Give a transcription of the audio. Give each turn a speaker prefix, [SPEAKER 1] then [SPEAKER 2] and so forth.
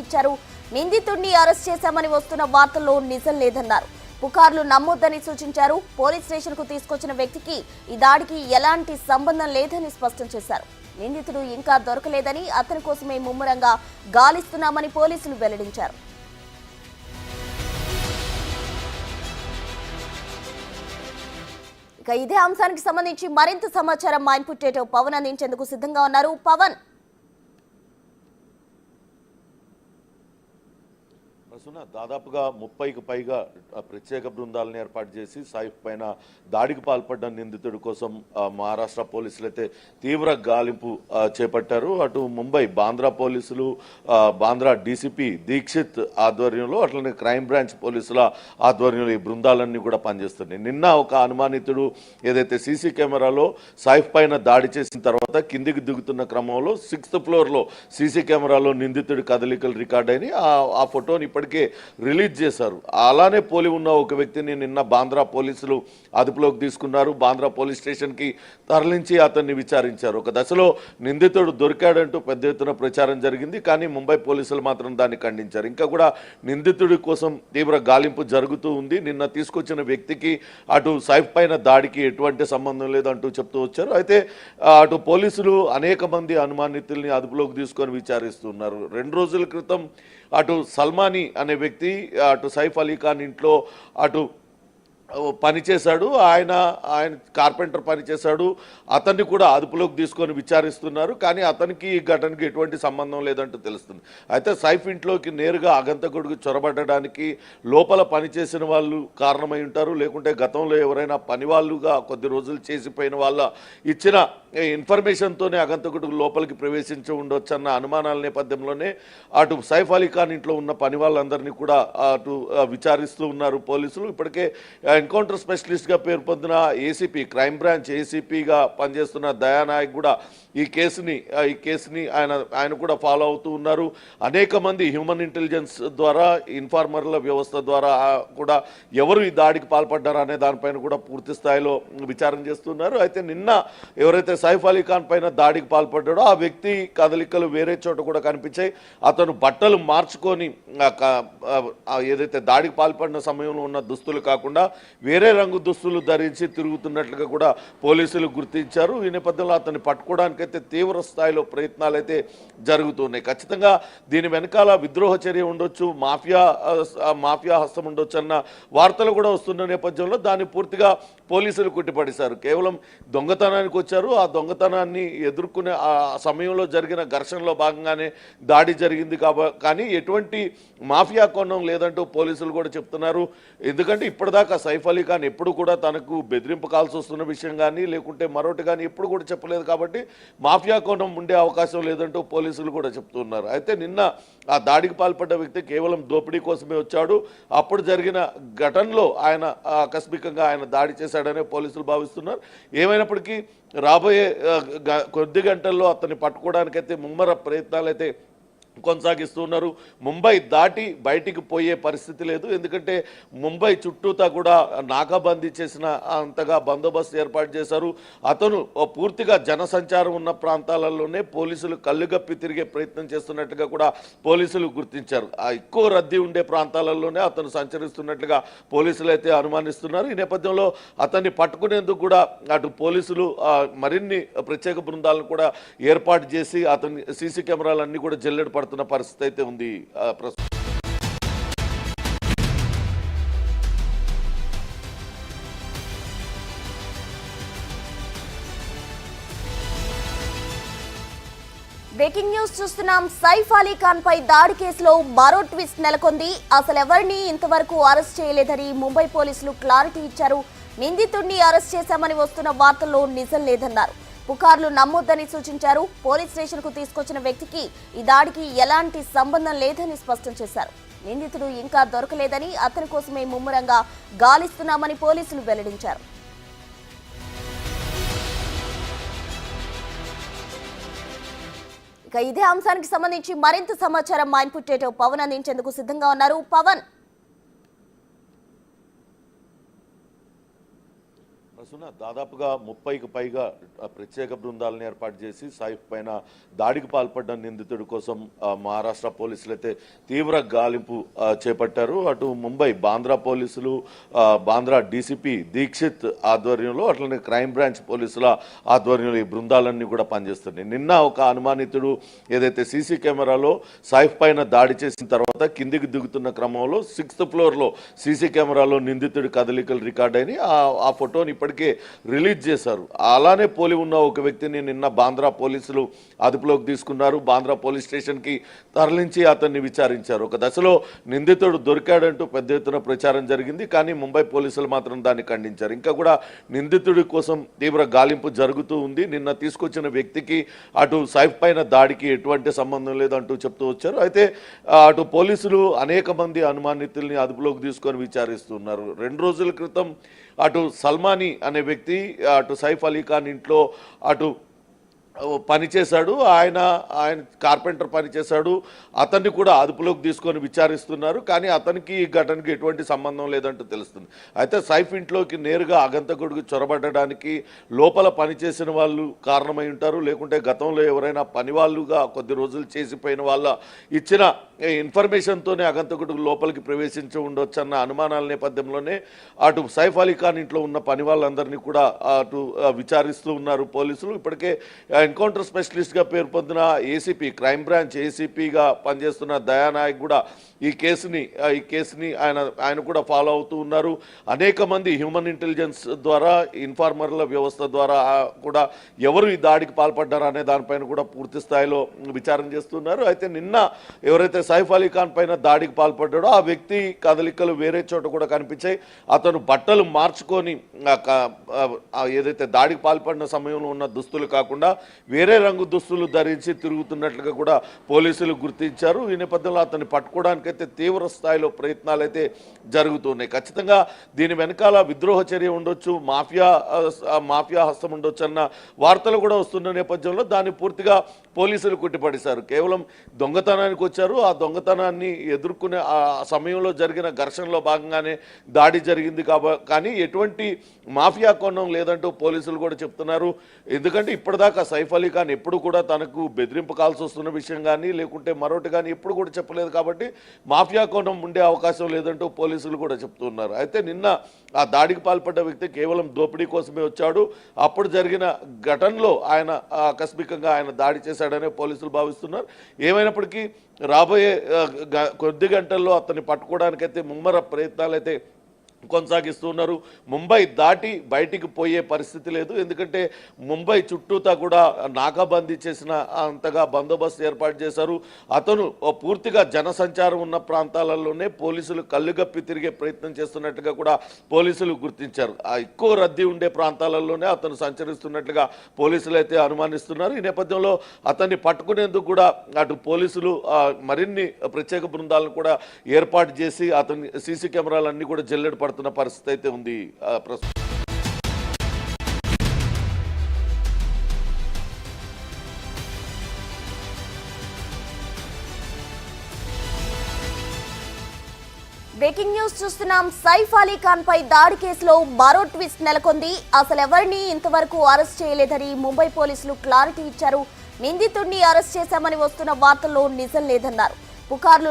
[SPEAKER 1] ఇచ్చారు. నిందితుడిని అరెస్ట్ చేశామని వస్తున్న వార్తల్లో నిజం లేదన్నారు. పుకార్లు నమ్మొద్దని సూచించారు. పోలీస్ స్టేషన్ కు తీసుకొచ్చిన వ్యక్తికి ఈ దాడికి ఎలాంటి సంబంధం లేదని స్పష్టం చేశారు. నిందితుడు ఇంకా దొరకలేదని, అతని కోసమే ముమ్మరంగా గాలిస్తున్నామని పోలీసులు వెల్లడించారు. ఇక ఇదే అంశానికి సంబంధించి మరింత సమాచారం మా ఇన్పుట్ ఎడిటర్ పవన్ అందించేందుకు సిద్ధంగా ఉన్నారు. పవన్,
[SPEAKER 2] దాదాపుగా 30కి పైగా ప్రత్యేక బృందాలను ఏర్పాటు చేసి సైఫ్ పైన దాడికి పాల్పడ్డ నిందితుడి కోసం మహారాష్ట్ర పోలీసులు అయితే తీవ్ర గాలింపు చేపట్టారు. అటు ముంబై బాంద్రా పోలీసులు, బాంద్రా డీసీపీ దీక్షిత్ ఆధ్వర్యంలో, అట్లనే క్రైమ్ బ్రాంచ్ పోలీసుల ఆధ్వర్యంలో ఈ బృందాలన్నీ కూడా పనిచేస్తున్నాయి. నిన్న ఒక అనుమానితుడు ఏదైతే సీసీ కెమెరాలో సైఫ్ పైన దాడి చేసిన తర్వాత కిందికి దిగుతున్న క్రమంలో 6th ఫ్లోర్లో సీసీ కెమెరాలో నిందితుడి కదలికలు రికార్డ్ అయినాయి. ఆ ఫోటోని ఇప్పటికే రిలీజ్ చేశారు. అలానే పోలి ఉన్న ఒక వ్యక్తిని నిన్న బాంద్రా పోలీసులు అదుపులోకి తీసుకున్నారు. బాంద్రా పోలీస్ స్టేషన్ కి తరలించి అతన్ని విచారించారు. ఒక దశలో నిందితుడు దొరికాడంటూ పెద్ద ఎత్తున ప్రచారం జరిగింది. కానీ ముంబై పోలీసులు మాత్రం దాన్ని ఖండించారు. ఇంకా కూడా నిందితుడి కోసం తీవ్ర గాలింపు జరుగుతూ ఉంది. నిన్న తీసుకొచ్చిన వ్యక్తికి అటు సైఫ్ పైన దాడికి ఎటువంటి సంబంధం లేదంటూ చెప్తూ వచ్చారు. అయితే అటు పోలీసులు అనేక మంది అనుమానితుల్ని అదుపులోకి తీసుకొని విచారిస్తున్నారు. 2 రోజుల క్రితం అటు సల్మానీ అనే వ్యక్తి అటు సైఫ్ అలీ ఖాన్ ఇంట్లో అటు పనిచేశాడు. ఆయన కార్పెంటర్ పనిచేశాడు. అతన్ని కూడా అదుపులోకి తీసుకొని విచారిస్తున్నారు. కానీ అతనికి ఈ ఘటనకి ఎటువంటి సంబంధం లేదంటూ తెలుస్తుంది. అయితే సైఫ్ ఇంట్లోకి నేరుగా ఆగంతకుడికి చొరబడడానికి లోపల పనిచేసిన వాళ్ళు కారణమై ఉంటారు. లేకుంటే గతంలో ఎవరైనా పని వాళ్ళుగా కొద్ది రోజులు చేసిపోయిన వాళ్ళ ఇచ్చిన ఇన్ఫర్మేషన్తోనే ఆగంతకుడికి లోపలికి ప్రవేశించి ఉండొచ్చు అన్న అనుమానాల నేపథ్యంలోనే అటు సైఫ్ అలీ ఖాన్ ఇంట్లో ఉన్న పని వాళ్ళందరినీ కూడా అటు విచారిస్తూ ఉన్నారు పోలీసులు. ఇప్పటికే ఎన్కౌంటర్ స్పెషలిస్ట్గా పేరు పొందిన ఏసీపీ, క్రైమ్ బ్రాంచ్ ఏసీపీగా పనిచేస్తున్న దయానాయక్ కూడా ఈ కేసుని ఆయన కూడా ఫాలో అవుతూ ఉన్నారు. అనేక మంది హ్యూమన్ ఇంటెలిజెన్స్ ద్వారా, ఇన్ఫార్మర్ల వ్యవస్థ ద్వారా కూడా ఎవరు ఈ దాడికి పాల్పడ్డారు అనే దానిపైన కూడా పూర్తి స్థాయిలో విచారణ చేస్తున్నారు. అయితే నిన్న ఎవరైతే సైఫ్ అలీ ఖాన్ పైన దాడికి పాల్పడ్డాడో ఆ వ్యక్తి కదలికలు వేరే చోట కూడా కనిపించాయి. అతను బట్టలు మార్చుకొని ఏదైతే దాడికి పాల్పడిన సమయంలో ఉన్న దుస్తులు కాకుండా వేరే రంగు దుస్తులు ధరించి తిరుగుతున్నట్లుగా కూడా పోలీసులు గుర్తించారు. ఈ నేపథ్యంలో అతన్ని పట్టుకోవడానికైతే తీవ్ర స్థాయిలో ప్రయత్నాలు అయితే జరుగుతున్నాయి. ఖచ్చితంగా దీని వెనకాల విద్రోహ చర్య ఉండొచ్చు, మాఫియా హస్తం ఉండొచ్చు అన్న వార్తలు కూడా వస్తున్న నేపథ్యంలో దాన్ని పూర్తిగా పోలీసులు కుట్టిపడేశారు. కేవలం దొంగతనానికి వచ్చారు. ఆ దొంగతనాన్ని ఎదుర్కొనే ఆ సమయంలో జరిగిన ఘర్షణలో భాగంగానే దాడి జరిగింది కానీ ఎటువంటి మాఫియా కోణం లేదంటూ పోలీసులు కూడా చెప్తున్నారు. ఎందుకంటే ఇప్పటిదాకా సైఫ్ అలీ ఖాన్ ఎప్పుడు కూడా తనకు బెదిరింపు కాల్సి వస్తున్న విషయం కానీ లేకుంటే మరొకటి కానీ ఎప్పుడు కూడా చెప్పలేదు. కాబట్టి మాఫియా కోణం ఉండే అవకాశం లేదంటూ పోలీసులు కూడా చెప్తున్నారు. అయితే నిన్న ఆ దాడికి పాల్పడ్డ వ్యక్తి కేవలం దోపిడీ కోసమే వచ్చాడు. అప్పుడు జరిగిన ఘటనలో ఆయన ఆకస్మికంగా దాడి చేశాడనే పోలీసులు భావిస్తున్నారు. ఏమైనప్పటికీ రాబోయే కొద్ది గంటల్లో అతన్ని పట్టుకోవడానికైతే ముమ్మర ప్రయత్నాలైతే కొనసాగిస్తున్నారు. ముంబై దాటి బయటికి పోయే పరిస్థితి లేదు. ఎందుకంటే ముంబై చుట్టూతా కూడా నాకాబందీ చేసిన అంతగా బందోబస్తు ఏర్పాటు చేశారు. అతను పూర్తిగా జనసంచారం ఉన్న ప్రాంతాలలోనే పోలీసులు కళ్ళుగప్పి తిరిగే ప్రయత్నం చేస్తున్నట్టుగా కూడా పోలీసులు గుర్తించారు. ఎక్కువ రద్దీ ఉండే ప్రాంతాలలోనే అతను సంచరిస్తున్నట్లుగా పోలీసులు అయితే అనుమానిస్తున్నారు. ఈ నేపథ్యంలో అతన్ని పట్టుకునేందుకు కూడా అటు పోలీసులు మరిన్ని ప్రత్యేక బృందాలను కూడా ఏర్పాటు చేసి అతని సీసీ కెమెరాలన్నీ కూడా జల్లెడ పడుతున్న పరిస్థితి అయితే ఉంది.
[SPEAKER 1] బ్రేకింగ్ న్యూస్ చూస్తున్నాం. సైఫ్ అలీ ఖాన్ పై దాడి కేసులో మరో ట్విస్ట్ నెలకొంది. అసలు ఎవరిని ఇంతవరకు అరెస్ట్ చేయలేదని ముంబై పోలీసులు క్లారిటీ ఇచ్చారు. నిందితుడిని అరెస్ట్ చేశామని వస్తున్న వార్తల్లో నిజం లేదన్నారు. పుకార్లు నమ్మొద్దని సూచించారు. పోలీస్ స్టేషన్ కు తీసుకొచ్చిన వ్యక్తికి ఈ దాడికి ఎలాంటి సంబంధం లేదని స్పష్టం చేశారు. నిందితుడు ఇంకా దొరకలేదని, అతని కోసమే ముమ్మరంగా గాలిస్తున్నామని పోలీసులు వెల్లడించారు. ఇక ఇదే అంశానికి సంబంధించి మరింత సమాచారం మా ఇన్పుట్ ఎడిటర్ పవన్ అందించేందుకు సిద్ధంగా ఉన్నారు. పవన్,
[SPEAKER 2] ప్రస్తుతం దాదాపుగా 30కి పైగా ప్రత్యేక బృందాలను ఏర్పాటు చేసి సైఫ్ పైన దాడికి పాల్పడ్డ నిందితుడి కోసం మహారాష్ట్ర పోలీసులు అయితే తీవ్ర గాలింపు చేపట్టారు. అటు ముంబై బాంద్రా పోలీసులు, బాంద్రా డీసీపీ దీక్షిత్ ఆధ్వర్యంలో, అట్లనే క్రైమ్ బ్రాంచ్ పోలీసుల ఆధ్వర్యంలో ఈ బృందాలన్నీ కూడా పనిచేస్తున్నాయి. నిన్న ఒక అనుమానితుడు ఏదైతే సీసీ కెమెరాలో సైఫ్ పైన దాడి చేసిన తర్వాత కిందికి దిగుతున్న క్రమంలో 6th ఫ్లోర్లో సీసీ కెమెరాలో నిందితుడి కదలికలు రికార్డ్ అయినాయి. ఆ ఫోటోని ఇప్పటికే రిలీజ్ చేశారు. అలానే పోలి ఉన్న ఒక వ్యక్తిని నిన్న బాంద్రా పోలీసులు అదుపులోకి తీసుకున్నారు. బాంద్రా పోలీస్ స్టేషన్కి తరలించి అతన్ని విచారించారు. ఒక దశలో నిందితుడు దొరికాడంటూ పెద్ద ఎత్తున ప్రచారం జరిగింది. కానీ ముంబై పోలీసులు మాత్రం దాన్ని ఖండించారు. ఇంకా కూడా నిందితుడి కోసం తీవ్ర గాలింపు జరుగుతూ ఉంది. నిన్న తీసుకొచ్చిన వ్యక్తికి అటు సైఫ్ పైన దాడికి ఎటువంటి సంబంధం లేదంటూ చెప్తూ వచ్చారు. అయితే అటు పోలీసులు అనేక మంది అనుమానితుల్ని అదుపులోకి తీసుకొని విచారిస్తున్నారు. 2 రోజుల క్రితం అటు సల్మానీ అనే వ్యక్తి అటు సైఫ్ అలీ ఖాన్ ఇంట్లో అటు పనిచేశాడు. ఆయన కార్పెంటర్ పనిచేశాడు. అతన్ని కూడా అదుపులోకి తీసుకొని విచారిస్తున్నారు. కానీ అతనికి ఈ ఘటనకి ఎటువంటి సంబంధం లేదంటూ తెలుస్తుంది. అయితే సైఫ్ ఇంట్లోకి నేరుగా ఆగంతకుడికి చొరబడడానికి లోపల పనిచేసిన వాళ్ళు కారణమై ఉంటారు. లేకుంటే గతంలో ఎవరైనా పని వాళ్ళుగా కొద్ది రోజులు చేసిపోయిన వాళ్ళ ఇచ్చిన ఇన్ఫర్మేషన్తోనే ఆగంతకుడు లోపలికి ప్రవేశించి ఉండొచ్చు అన్న అనుమానాల నేపథ్యంలోనే అటు సైఫ్ అలీ ఖాన్ ఇంట్లో ఉన్న పని వాళ్ళందరినీ కూడా అటు విచారిస్తూ ఉన్నారు పోలీసులు. ఇప్పటికే ఎన్కౌంటర్ స్పెషలిస్ట్గా పేరు పొందిన ఏసీపీ, క్రైమ్ బ్రాంచ్ ఏసీపీగా పనిచేస్తున్న దయానాయక్ కూడా ఈ కేసుని ఆయన కూడా ఫాలో అవుతూ ఉన్నారు. అనేక మంది హ్యూమన్ ఇంటెలిజెన్స్ ద్వారా, ఇన్ఫార్మర్ల వ్యవస్థ ద్వారా కూడా ఎవరు ఈ దాడికి పాల్పడ్డారు అనే దానిపైన కూడా పూర్తి స్థాయిలో విచారణ చేస్తున్నారు. అయితే నిన్న ఎవరైతే సైఫ్ అలీ ఖాన్ పైన దాడికి పాల్పడ్డాడో ఆ వ్యక్తి కదలికలు వేరే చోట కూడా కనిపించాయి. అతను బట్టలు మార్చుకొని ఏదైతే దాడికి పాల్పడిన సమయంలో ఉన్న దుస్తులు కాకుండా వేరే రంగు దుస్తులు ధరించి తిరుగుతున్నట్లుగా కూడా పోలీసులు గుర్తించారు. ఈ నేపథ్యంలో అతన్ని పట్టుకోవడానికైతే తీవ్ర స్థాయిలో ప్రయత్నాలు అయితే జరుగుతున్నాయి. ఖచ్చితంగా దీని వెనకాల విద్రోహ చర్య ఉండొచ్చు, మాఫియా హస్తం ఉండొచ్చు అన్న వార్తలు కూడా వస్తున్న నేపథ్యంలో దాన్ని పూర్తిగా పోలీసులు కుట్టిపడేశారు. కేవలం దొంగతనానికి వచ్చారు. ఆ దొంగతనాన్ని ఎదుర్కొనే ఆ సమయంలో జరిగిన ఘర్షణలో భాగంగానే దాడి జరిగింది కానీ ఎటువంటి మాఫియా కోణం లేదంటూ పోలీసులు కూడా చెప్తున్నారు. ఎందుకంటే ఇప్పటిదాకా సైఫ్ అలీ ఖాన్ ఎప్పుడు కూడా తనకు బెదిరింపు కాల్సి వస్తున్న విషయం కానీ లేకుంటే మరొకటి కానీ ఎప్పుడు కూడా చెప్పలేదు. కాబట్టి మాఫియా కోణం ఉండే అవకాశం లేదంటూ పోలీసులు కూడా చెప్తున్నారు. అయితే నిన్న ఆ దాడికి పాల్పడ్డ వ్యక్తి కేవలం దోపిడీ కోసమే వచ్చాడు. అప్పుడు జరిగిన ఘటనలో ఆయన ఆకస్మికంగా దాడి చేశాడనే పోలీసులు భావిస్తున్నారు. ఏమైనప్పటికీ రాబోయే కొద్ది గంటల్లో అతన్ని పట్టుకోవడానికైతే ముమ్మర ప్రయత్నాలు అయితే కొనసాగిస్తున్నారు. ముంబై దాటి బయటికి పోయే పరిస్థితి లేదు. ఎందుకంటే ముంబై చుట్టూతా కూడా నాకాబందీ చేసిన అంతగా బందోబస్తు ఏర్పాటు చేశారు. అతను పూర్తిగా జనసంచారం ఉన్న ప్రాంతాలలోనే పోలీసులు కళ్ళుగప్పి తిరిగే ప్రయత్నం చేస్తున్నట్టుగా కూడా పోలీసులు గుర్తించారు. ఎక్కువ రద్దీ ఉండే ప్రాంతాలలోనే అతను సంచరిస్తున్నట్లుగా పోలీసులు అయితే అనుమానిస్తున్నారు. ఈ నేపథ్యంలో అతన్ని పట్టుకునేందుకు కూడా అటు పోలీసులు మరిన్ని ప్రత్యేక బృందాలను కూడా ఏర్పాటు చేసి అతని సీసీ కెమెరాలన్నీ కూడా జల్లెడ పడుతున్న పరిస్థితి అయితే ఉంది ప్రస్తుతం.
[SPEAKER 1] బ్రేకింగ్ న్యూస్ చూస్తున్నాం. సైఫ్ అలీ ఖాన్ పై దాడి కేసులో మరో ట్విస్ట్ నెలకొంది. అసలు ఎవరిని ఇంతవరకు అరెస్ట్ చేయలేదని ముంబై పోలీసులు క్లారిటీ ఇచ్చారు. నిందితుడిని అరెస్ట్ చేశామని వస్తున్న వార్తల్లో నిజం లేదన్నారు. పుకార్లు